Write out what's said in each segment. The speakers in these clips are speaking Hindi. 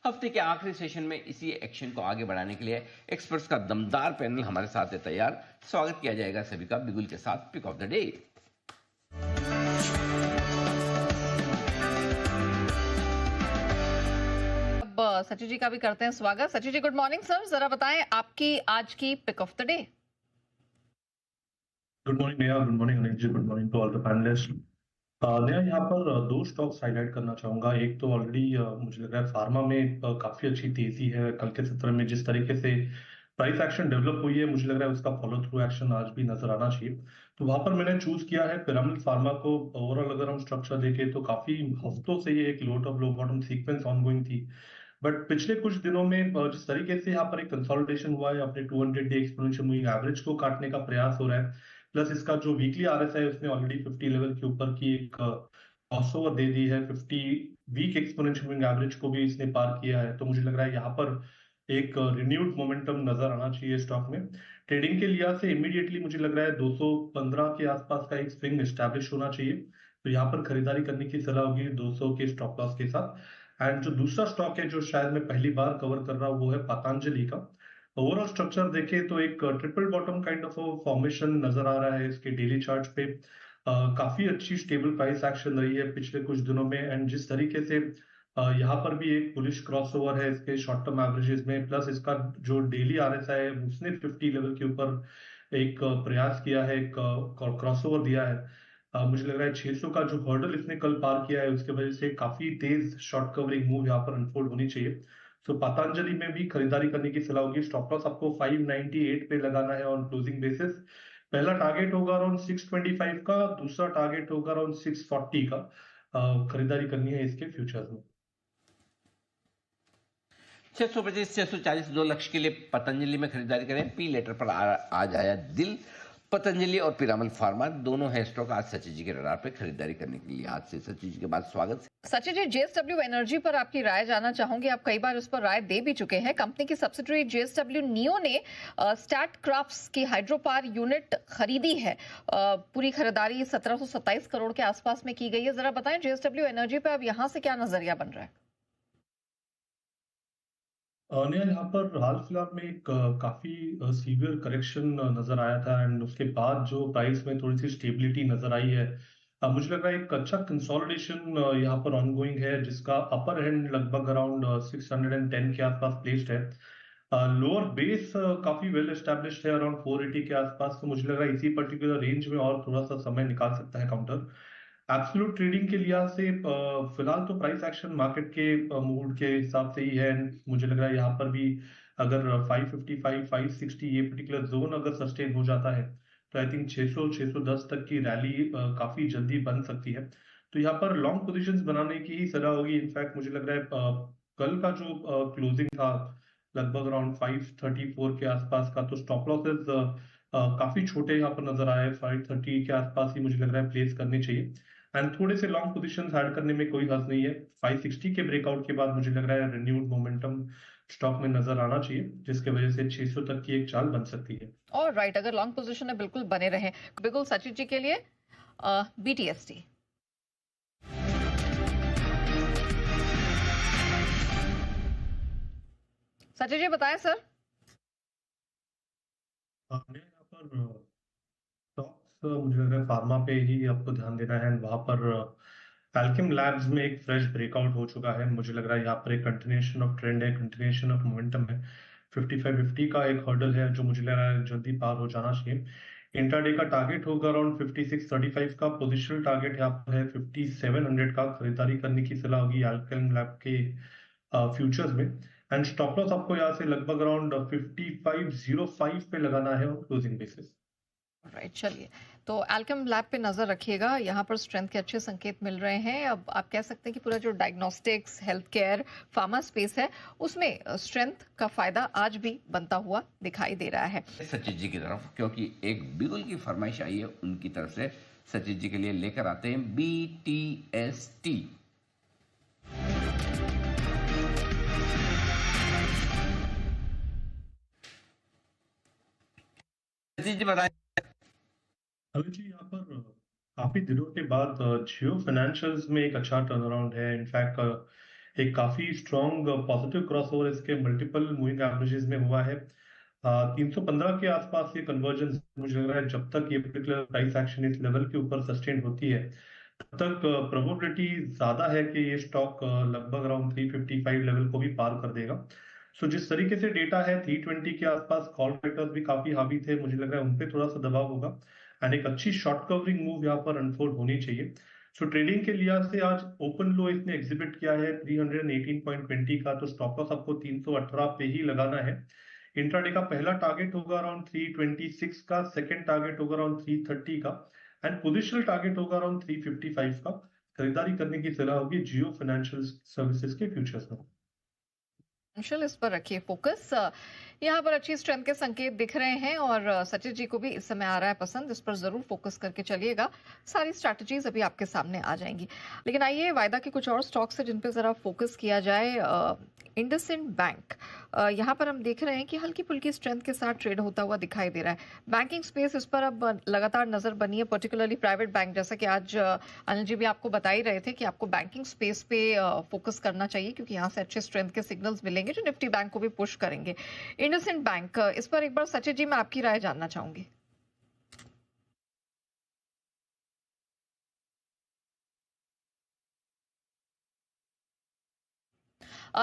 हफ्ते के आखिरी सेशन में इसी एक्शन को आगे बढ़ाने के लिए एक्सपर्ट्स का दमदार पैनल हमारे साथ है तैयार। स्वागत किया जाएगा सभी का बिगुल के साथ pick of the day. Sachin ji का भी करते हैं स्वागत। Sachin ji good morning sir, जरा बताएं आपकी आज की pick of the day. Good morning Neha, good morning Anil ji, good morning to all the panelist. Neha, यहाँ पर दो स्टॉक्स हाईलाइट करना चाहूंगा। एक तो ऑलरेडी मुझे लग रहा है फार्मा में काफी अच्छी तेजी है। कल के सत्र में जिस तरीके से प्राइस एक्शन डेवलप हुई है, मुझे लग रहा है उसका फॉलो थ्रू एक्शन आज भी नजर आना चाहिए। तो वहां पर मैंने चूज किया है पिरामिड फार्मा को। ओवरऑल अगर हम स्ट्रक्चर देखें तो काफी हफ्तों से ये एक लो टॉप लो बॉटम सीक्वेंस ऑनगोइंग थी, बट पिछले कुछ दिनों में जिस तरीके से यहाँ पर एक कंसोलिडेशन हुआ है, अपने 200 डे एक्सपोनेंशियल मूविंग एवरेज को काटने का प्रयास हो रहा है, प्लस इसका जो वीकली आरएसआई है उसने ऑलरेडी 50 लेवल के ऊपर की एक क्रॉसओवर दे दी है। 50 वीक एक्सपोनेंशियल मूविंग एवरेज को भी इसने पार किया है। तो मुझे लग रहा है यहाँ पर एक रिन्यूड मोमेंटम नजर आना चाहिए स्टॉक में। ट्रेडिंग के लिहाज से इमीडिएटली मुझे लग रहा है 215 के आसपास का एक स्विंग एस्टैब्लिश होना चाहिए। तो यहाँ पर खरीदारी करने की सलाह होगी 200 के स्टॉप लॉस के साथ। एंड जो दूसरा स्टॉक है जो शायद मैं पहली बार कवर कर रहा हूँ वो है पतंजलि का। ओवरऑल स्ट्रक्चर देखें तो एक triple bottom kind of formation नजर आ रहा है इसके डेली चार्ट पे। काफी अच्छी स्टेबल प्राइस एक्शन रही है पिछले कुछ दिनों में, एंड जिस तरीके से यहाँ पर भी एक बुलिश क्रॉसओवर है इसके शॉर्ट टर्म एवरेजेस में, प्लस इसका जो डेली आरएसआई है उसने 50 लेवल के ऊपर एक प्रयास किया है, एक क्रॉसओवर दिया है। मुझे लग रहा है 600 का जो हर्डल इसने कल पार किया है उसके वजह से काफी तेज शॉर्ट कवरिंग मूव यहाँ पर अनफोल्ड होनी चाहिए। सो पतंजलि में भी खरीदारी करने की सलाह होगी। स्टॉप लॉस आपको 598 पे लगाना है ऑन क्लोजिंग बेसिस। पहला टारगेट होगा अराउंड 625 का, दूसरा टारगेट होगा अराउंड 640 का। खरीदारी करनी है इसके फ्यूचर्स में। 625 640 2 लक्ष्य के लिए पतंजलि में खरीदारी करें। पी लेटर पर आज आया दिल। पतंजलि और पिरामिड फार्मा दोनों है स्टॉक आज सचिन जी के रडार पे खरीदारी करने के लिए। आज से सचिन जी के बाद स्वागत। सचिन जी जेएसडब्ल्यू एनर्जी पर आपकी राय जानना चाहूंगी। आप कई बार उस पर राय दे भी चुके हैं। कंपनी की सब्सिडरी जेएसडब्ल्यू नियो ने स्टैट क्राफ्ट्स की हाइड्रो पावर यूनिट खरीदी है। पूरी खरीदारी 1727 करोड़ के आसपास में की गई है। जरा बताएं जेएसडब्ल्यू एनर्जी पे अब यहाँ से क्या नजरिया बन रहा है। नेहा, यहाँ पर हाल फिलहाल में एक काफी सीवियर करेक्शन नजर आया था, एंड उसके बाद जो प्राइस में थोड़ी सी स्टेबिलिटी नजर आई है। मुझे लग रहा है एक अच्छा कंसोलिडेशन यहाँ पर ऑनगोइंग है, जिसका अपर हैंड लगभग अराउंड 610 के आसपास प्लेस्ड है। लोअर बेस काफी वेल एस्टेब्लिश्ड है अराउंड 480 के आसपास। तो मुझे लग रहा है इसी पर्टिकुलर रेंज में और थोड़ा सा समय निकाल सकता है काउंटर। एब्सोल्यूट ट्रेडिंग के लिहाज से फिलहाल तो प्राइस एक्शन मार्केट के मूड के हिसाब से ही है। मुझे लग रहा है यहाँ पर भी अगर 555 560 ये पर्टिकुलर जोन अगर सस्टेन हो जाता है तो आई थिंक 600 610 तक की रैली काफी जल्दी बन सकती है। तो यहाँ पर लॉन्ग पोजीशंस बनाने की ही सलाह होगी। इनफैक्ट मुझे लग रहा है कल का जो क्लोजिंग था लगभग अराउंड 534 के आसपास का, तो स्टॉप लॉसेस काफी छोटे यहाँ पर नजर आए। 530 के आसपास ही मुझे लग रहा है प्लेस करने चाहिए, एंड थोड़े से लॉन्ग पोजीशंस ऐड करने में कोई हर्ज नहीं है। 560 के ब्रेकआउट के बाद मुझे लग रहा है रिन्यूड मोमेंटम स्टॉक में नजर आना चाहिए, जिसके वजह से 600 तक की एक चाल बन सकती है। और राइट, अगर लॉन्ग पोजीशन में बिल्कुल बने रहे। बिल्कुल सचिन जी के लिए बीटीएसटी। सचिन जी बताएं सर। हमने यहाँ पर स्टॉक्स मुझे लग रहा है फार्मा पे ही आपको ध्यान देना है। वहां पर अल्केम लैब्स में एक फ्रेश ब्रेकआउट हो चुका है। मुझे लग रहा है यहाँ पर एक कंटिन्यूएशन ऑफ ट्रेंड है, कंटिन्यूएशन ऑफ मोमेंटम है। 5550 का एक हर्डल है जो मुझे लग रहा है जल्दी पार हो जाना चाहिए। इंट्राडे का टारगेट होगा अराउंड 5635 का। पोजिशनल टारगेट यहाँ पर है 5700 का। खरीदारी करने की सलाह होगी अल्केम लैब के फ्यूचर्स में। एंड स्टॉप लॉस आपको यहाँ से लगभग अराउंड 5505 पे लगाना है ऑन क्लोजिंग बेसिस। राइट, चलिए तो अल्केम लैब पे नजर रखिएगा। यहाँ पर स्ट्रेंथ के अच्छे संकेत मिल रहे हैं। अब आप कह सकते हैं कि पूरा जो diagnostics health care pharma space है उसमें स्ट्रेंथ का फायदा आज भी बनता हुआ दिखाई दे रहा है सचिन जी की तरफ, क्योंकि एक बिगुल की फरमाइश आई है उनकी तरफ से। सचिन जी के लिए लेकर आते हैं BTST। सचिन जी बताएं। अभी जी यहाँ पर काफी दिनों के बाद जियो फाइनेंशियल्स में एक अच्छा टर्न अराउंड है। इनफैक्ट एक काफी स्ट्रॉन्ग पॉजिटिव क्रॉसओवर इसके मल्टीपल मूविंग एवरेजेस में हुआ है। 315 के आसपास ये कन्वर्जेंस मुझे लग रहा है, जब तक ये पर्टिकुलर प्राइस एक्शन इस लेवल के ऊपर सस्टेन होती है तब तक प्रोबेबिलिटी ज्यादा है कि ये स्टॉक लगभग अराउंड 355 लेवल को भी पार कर देगा। सो जिस तरीके से डेटा है 320 के आसपास कॉल फैक्टर्स भी काफी हावी थे, मुझे लग रहा है उन पे थोड़ा सा दबाव होगा एंड एक अच्छी शॉर्ट कवरिंग मूव यहाँ पर अनफोल्ड होनी चाहिए। सो ट्रेडिंग के लिहाज से आज ओपन लो इसने एग्जिबिट किया है 318.20 का, तो स्टॉप लॉस आपको 318 पे ही लगाना है। इंट्राडे का पहला टारगेट होगा अराउंड 326 का, सेकंड टारगेट होगा अराउंड 330 का एंड पोजिशनल टारगेट होगा अराउंड 355 का। खरीदारी करने की सलाह होगी जियो फाइनेंशियल सर्विसेज के फ्यूचर्स में। इस पर रखिए फोकस। यहाँ पर अच्छी स्ट्रेंथ के संकेत दिख रहे हैं और सचिन जी को भी इस समय आ रहा है पसंद, इस पर जरूर फोकस करके चलिएगा। सारी स्ट्रैटेजीज अभी आपके सामने आ जाएंगी, लेकिन आइए वायदा के कुछ और स्टॉक्स है जिन पे जरा फोकस किया जाए। इंडसइंड बैंक, यहाँ पर हम देख रहे हैं कि हल्की फुल्की स्ट्रेंथ के साथ ट्रेड होता हुआ दिखाई दे रहा है। बैंकिंग स्पेस इस पर अब लगातार नजर बनी है, पर्टिकुलरली प्राइवेट बैंक, जैसा कि आज अनिल जी भी आपको बता ही रहे थे कि आपको बैंकिंग स्पेस पे फोकस करना चाहिए, क्योंकि यहाँ से अच्छे स्ट्रेंथ के सिग्नल्स मिलेंगे जो निफ्टी बैंक को भी पुश करेंगे। इंडसइंड बैंक, इस पर एक बार सचिन जी मैं आपकी राय जानना चाहूंगी।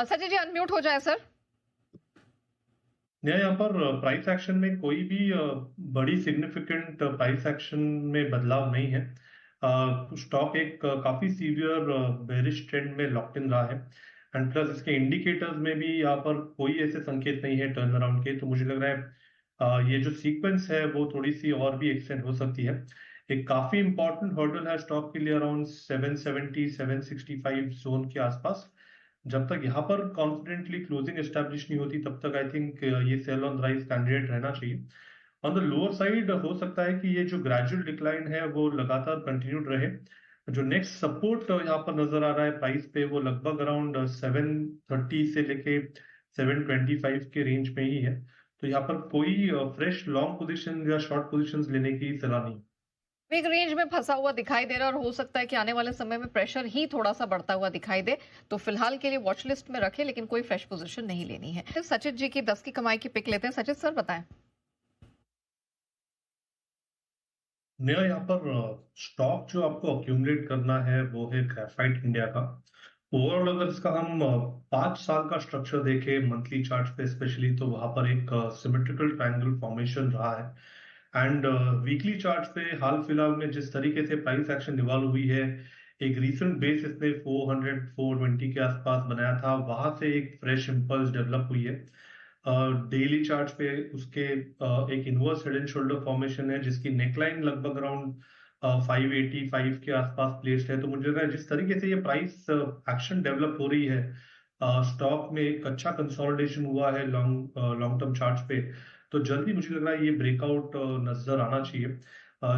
सचिन जी अनम्यूट हो जाए सर। यहाँ पर प्राइस एक्शन में कोई भी बड़ी सिग्निफिकेंट प्राइस एक्शन में बदलाव नहीं है। स्टॉक एक काफी सीवियर बेरिश ट्रेंड में लॉक्ड इन रहा है एंड प्लस इसके इंडिकेटर्स में भी यहाँ पर कोई ऐसे संकेत नहीं है टर्न अराउंड के, तो मुझे लग रहा है ये जो सीक्वेंस है वो थोड़ी सी और भी एक्सटेंड हो सकती है। एक काफी इंपॉर्टेंट हर्डल है स्टॉक के लिए अराउंड 770 765 जोन के आसपास। जब तक यहाँ पर कॉन्फिडेंटली क्लोजिंग एस्टेब्लिश नहीं होती तब तक आई थिंक ये सेल ऑन राइज कैंडिडेट रहना चाहिए। ऑन द लोअर साइड हो सकता है कि ये जो ग्रेजुअल डिक्लाइन है वो लगातार कंटिन्यूड रहे। जो नेक्स्ट सपोर्ट यहाँ पर नजर आ रहा है प्राइस पे वो लगभग अराउंड 730 से लेके 725 के रेंज में ही है, तो यहाँ पर कोई फ्रेश लॉन्ग पोजीशन या शॉर्ट पोजीशंस लेने की सलाह नहीं। बिग रेंज में फंसा हुआ दिखाई दे रहा है और हो सकता है कि आने वाले समय में प्रेशर ही थोड़ा सा बढ़ता हुआ दिखाई दे, तो फिलहाल के लिए वॉच लिस्ट में रखें, लेकिन कोई फ्रेश पोजीशन नहीं लेनी है। फिर सचिन जी की 10 की कमाई की पिक लेते हैं। सचिन सर बताएं। नया यहाँ पर स्टॉक जो आपको अक्यूमुलेट करना है वो है ग्रेफाइट इंडिया का। ओवरऑल अगर इसका हम 5 साल का स्ट्रक्चर देखें मंथली चार्ट पे स्पेशली, तो वहां पर एक सिमेट्रिकल ट्रायंगल फॉर्मेशन रहा है एंड वीकली चार्ट पे हाल फिलहाल में जिस तरीके से प्राइस एक्शन इवॉल्व हुई है, एक रीसेंट बेस इसने 400 420 के आसपास बनाया था, वहां से एक फ्रेश इंपल्स डेवलप हुई है। डेली चार्ट पे उसके एक inverse head and shoulder formation है जिसकी नेकलाइन लगभग अराउंड 585 के आसपास प्लेस्ड है। तो मुझे लग रहा है जिस तरीके से ये प्राइस एक्शन डेवलप हो रही है, स्टॉक में एक अच्छा कंसोलिडेशन हुआ है लॉन्ग टर्म चार्ट्स पे, तो जल्दी मुझे लग रहा है ये ब्रेकआउट नजर आना चाहिए।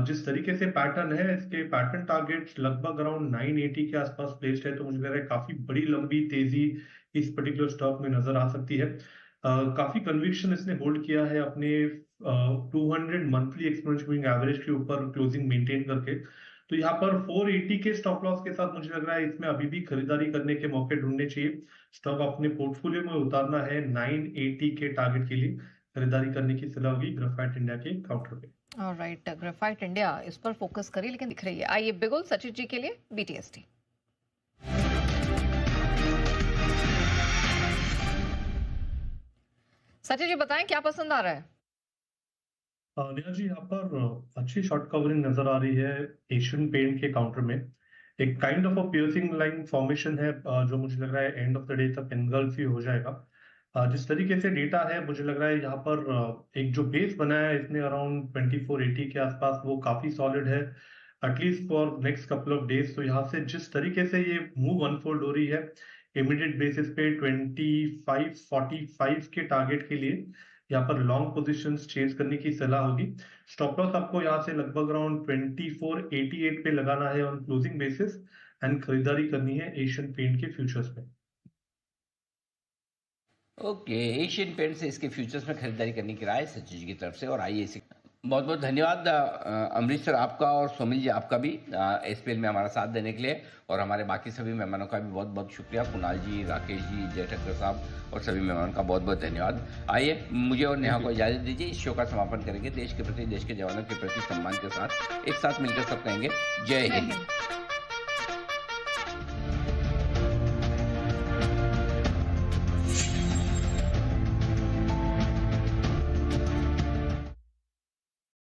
जिस तरीके से पैटर्न है इसके पैटर्न टारगेट लगभग अराउंड 980 के आसपास प्लेस्ड है, तो मुझे लग रहा है काफी बड़ी लंबी तेजी इस पर्टिकुलर स्टॉक में नजर आ सकती है। काफी कन्विक्शन इसने होल्ड किया है अपने 200 मंथली एक्सपोनेंशियल मूविंग एवरेज के ऊपर क्लोजिंग मेंटेन करके, तो यहाँ पर 480 के स्टॉप लॉस के साथ मुझे लग रहा है इसमें अभी भी खरीदारी करने के मौके ढूंढने चाहिए। स्टॉक अपने पोर्टफोलियो में उतारना है 980 के टारगेट के लिए, खरीदारी करने की सलाह होगी ग्रेफाइट इंडिया के काउंटर पे। ऑलराइट, ग्रेफाइट इंडिया इस पर फोकस करिए, लेकिन दिख रही है। आइए बिगुल सचिन जी के लिए बीटीएसटी। सचिन जी बताएं क्या पसंद आ रहा है। नेहा जी, यहाँ पर अच्छी शॉर्ट कवरिंग नजर आ रही है एशियन पेंट के काउंटर में। एक kind of a piercing line formation है जो मुझे लग रहा है एंड ऑफ द डे तक एनगल्फ ही हो जाएगा। जिस तरीके से डेटा है मुझे लग रहा है यहाँ पर एक जो बेस बनाया है इसने अराउंड 2480 के आसपास, वो काफी सॉलिड है at least for next couple of days. तो यहाँ से जिस तरीके से ये मूव अनफोल्ड हो रही है इमीडिएट बेसिस पे 2545 के टारगेट के लिए यहाँ पर लॉन्ग पोजीशंस चेंज करने की सलाह होगी। स्टॉप लॉस आपको यहाँ से लगभग अराउंड 2488 पे लगाना है ऑन क्लोजिंग बेसिस एंड खरीदारी करनी है एशियन पेंट के फ्यूचर्स में। ओके, एशियन पेंट से इसके फ्यूचर्स में खरीदारी करने की राय सचिन जी की तरफ से। और आइए इसे बहुत बहुत धन्यवाद अमरीश सर आपका और सोमिल जी आपका भी एसपीएल में हमारा साथ देने के लिए, और हमारे बाकी सभी मेहमानों का भी बहुत बहुत शुक्रिया। कुणाल जी, राकेश जी, जय ठक्कर साहब और सभी मेहमानों का बहुत बहुत धन्यवाद। आइए मुझे और नेहा को इजाजत दीजिए, इस शो का समापन करेंगे देश के प्रति, देश के जवानों के प्रति सम्मान के साथ। एक साथ मिलकर सब कहेंगे जय हिंद।